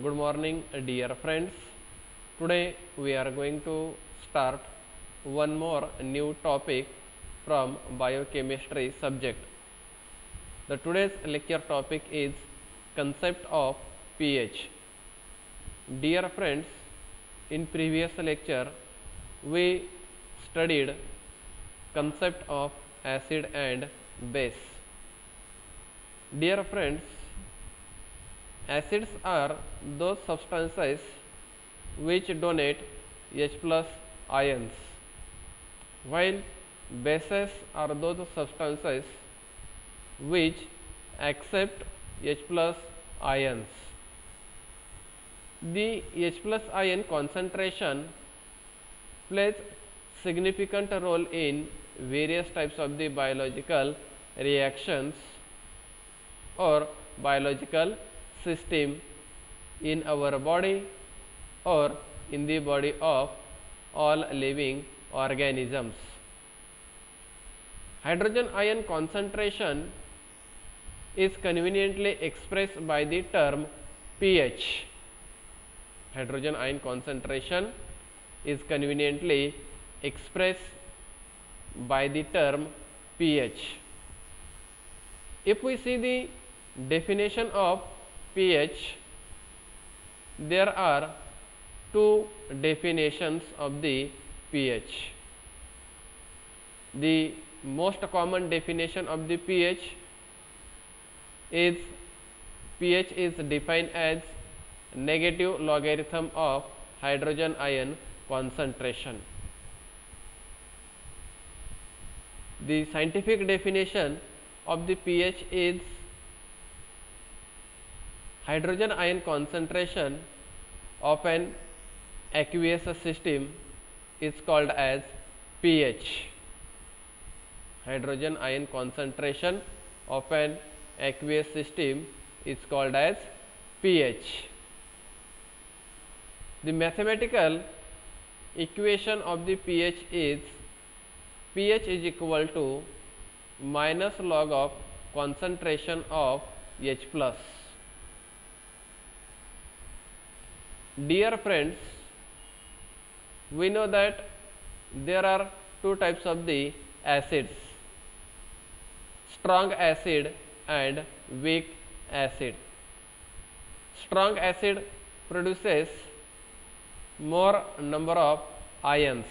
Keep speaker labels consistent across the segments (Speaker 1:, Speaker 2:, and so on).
Speaker 1: Good morning, dear friends. Today we are going to start one more new topic from biochemistry subject. The today's lecture topic is concept of pH. Dear friends, in previous lecture we studied concept of acid and base. Dear friends, acids are those substances which donate H plus ions, while bases are those substances which accept H plus ions. The H plus ion concentration plays significant role in various types of the biological reactions or biological system in our body or in the body of all living organisms. Hydrogen ion concentration is conveniently expressed by the term pH. Hydrogen ion concentration is conveniently expressed by the term pH. If we see the definition of pH, there are two definitions of the pH. The most common definition of the pH is defined as negative logarithm of hydrogen ion concentration. The scientific definition of the pH is hydrogen ion concentration of an aqueous system is called as pH. Hydrogen ion concentration of an aqueous system is called as pH. The mathematical equation of the pH is equal to minus log of concentration of H plus. Dear friends, we know that there are two types of the acids, strong acid and weak acid. Strong acid produces more number of ions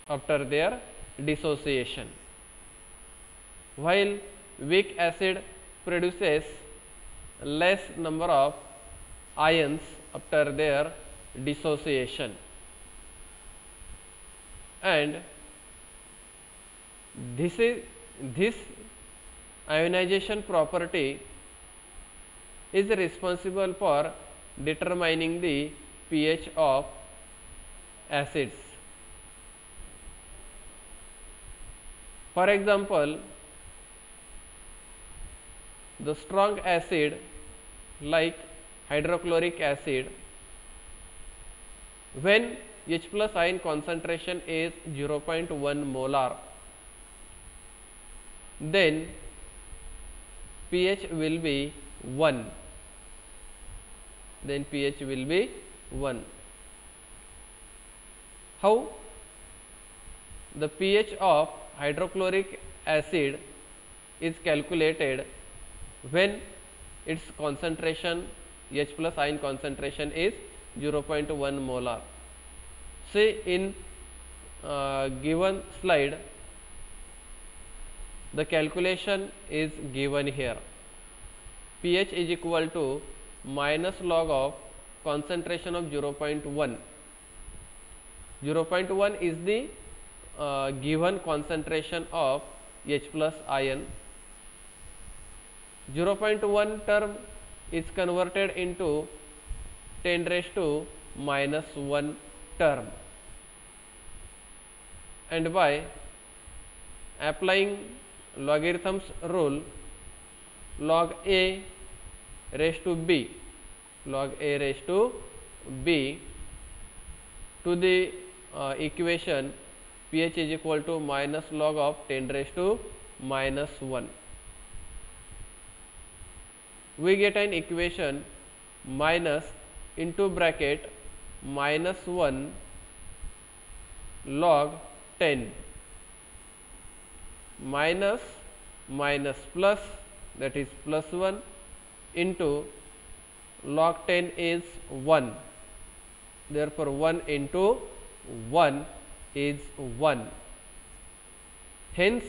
Speaker 1: after their dissociation, while weak acid produces less number of ions after their dissociation, and this ionization property is responsible for determining the pH of acids. For example, the strong acid like hydrochloric acid, when H plus ion concentration is 0.1 molar, then pH will be 1. Then pH will be 1. How the pH of hydrochloric acid is calculated when its concentration H plus ion concentration is 0.1 molar. Say in given slide, the calculation is given here. pH is equal to minus log of concentration of 0.1. 0.1 is the given concentration of H plus ion. 0.1 term is converted into 10 raised to minus 1 term, and by applying logarithms rule, log A raised to B, log A raised to B to the equation pH is equal to minus log of 10 raised to minus 1. We get an equation minus into bracket -1 log 10 minus minus plus, that is plus 1 into log 10 is 1. Therefore, 1 into 1 is 1. Hence,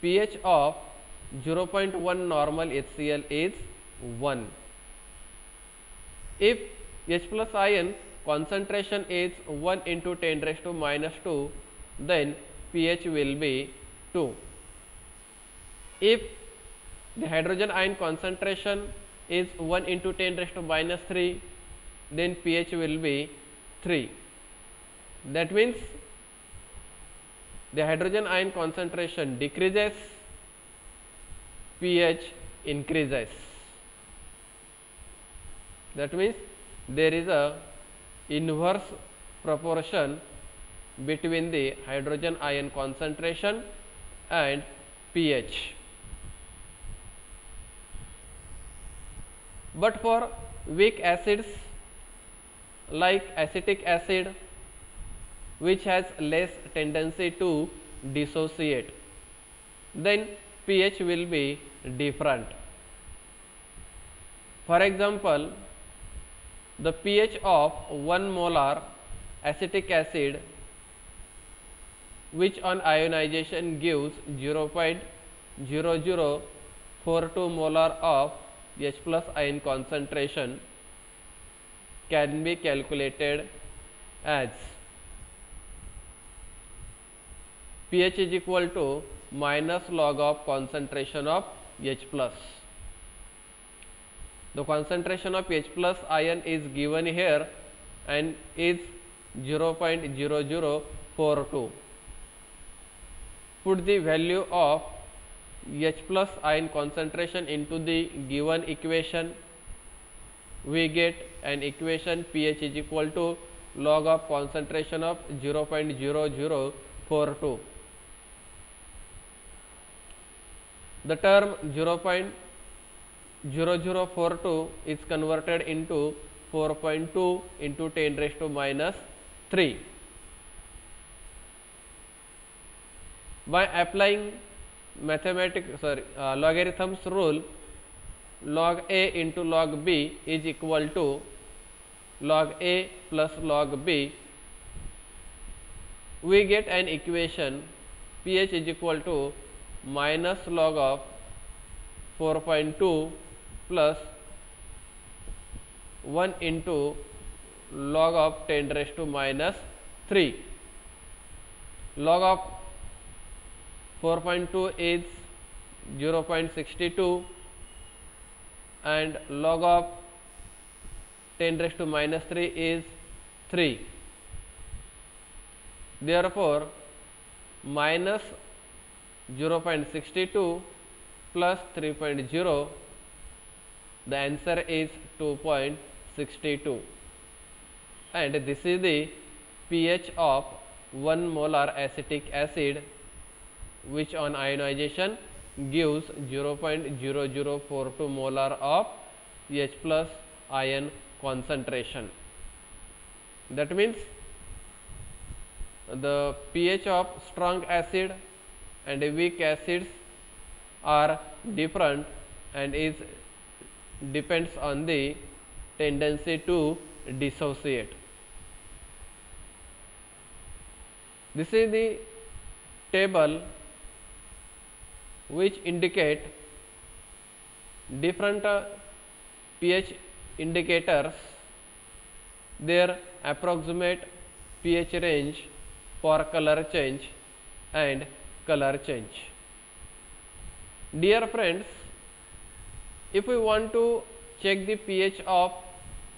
Speaker 1: pH of 0.1 normal HCl is 1. If H plus ion concentration is 1 into 10 raised to minus 2, then pH will be 2. If the hydrogen ion concentration is 1 into 10 raised to minus 3, then pH will be 3. That means the hydrogen ion concentration decreases, pH increases. That means there is a inverse proportion between the hydrogen ion concentration and pH. But for weak acids like acetic acid, which has less tendency to dissociate, then pH will be different. For example, the pH of 1 molar acetic acid, which on ionization gives 0.0042 molar of H plus ion concentration, can be calculated as pH is equal to minus log of concentration of H plus. The concentration of H plus ion is given here and is 0.0042. Put the value of H plus ion concentration into the given equation. We get an equation pH is equal to log of concentration of 0.0042. The term 0.0042 is converted into 4.2 into 10 raised to minus 3. By applying logarithms rule, log A into log B is equal to log A plus log B. We get an equation pH is equal to minus log of 4.2 plus 1 into log of 10 raised to minus 3. Log of 4.2 is 0.62 and log of 10 raised to minus 3 is 3. Therefore, minus 0.62 plus 3.0, the answer is 2.62, and this is the pH of 1 molar acetic acid, which on ionization gives 0.0042 molar of H plus ion concentration. That means the pH of strong acid and weak acids are different and is depends on the tendency to dissociate. This is the table which indicate different pH indicators, their approximate pH range for color change and color change. Dear friends, if we want to check the pH of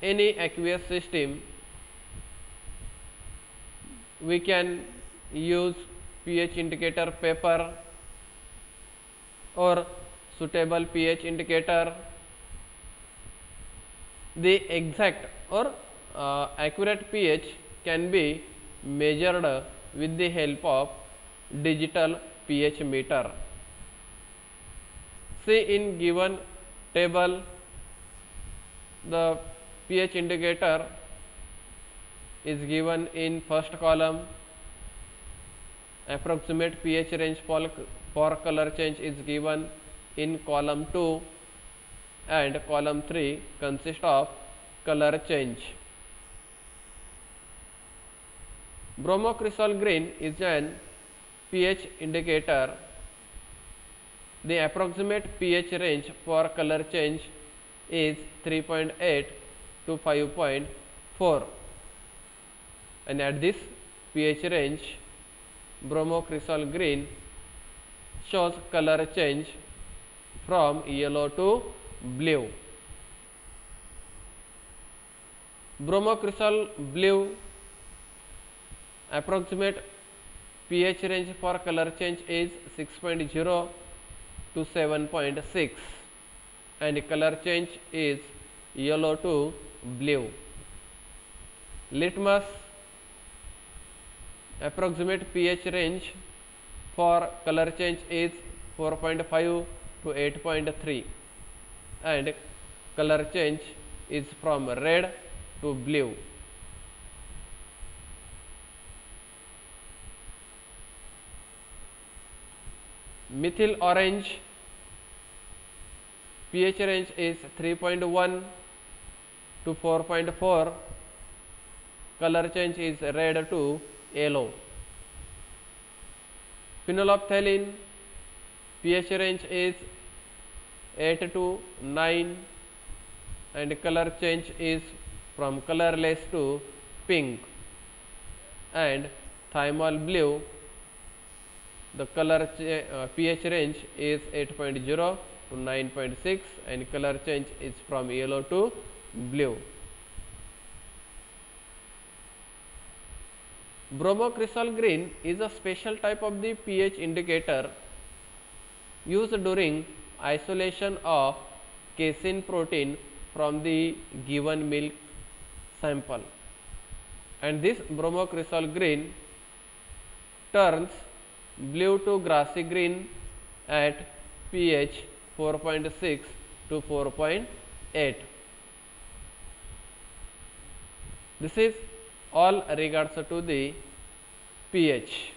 Speaker 1: any aqueous system, we can use pH indicator paper or suitable pH indicator. The exact or accurate pH can be measured with the help of digital pH meter. See in given table, the pH indicator is given in first column. Approximate pH range for color change is given in column 2, and column 3 consists of color change. Bromocresol green is an pH indicator. The approximate pH range for color change is 3.8 to 5.4, and at this pH range bromocresol green shows color change from yellow to blue. Bromocresol blue approximate pH range for color change is 6.0 to 7.6, and color change is yellow to blue. Litmus approximate pH range for color change is 4.5 to 8.3, and color change is from red to blue. Methyl orange pH range is 3.1 to 4.4, color change is red to yellow. Phenolphthalein pH range is 8 to 9, and color change is from colorless to pink. And thymol blue, the color pH range is 8.0 to 9.6, and color change is from yellow to blue. Bromocresol green is a special type of the pH indicator used during isolation of casein protein from the given milk sample, and this bromocresol green turns blue to grassy green at pH 4.6 to 4.8. This is all regards to the pH.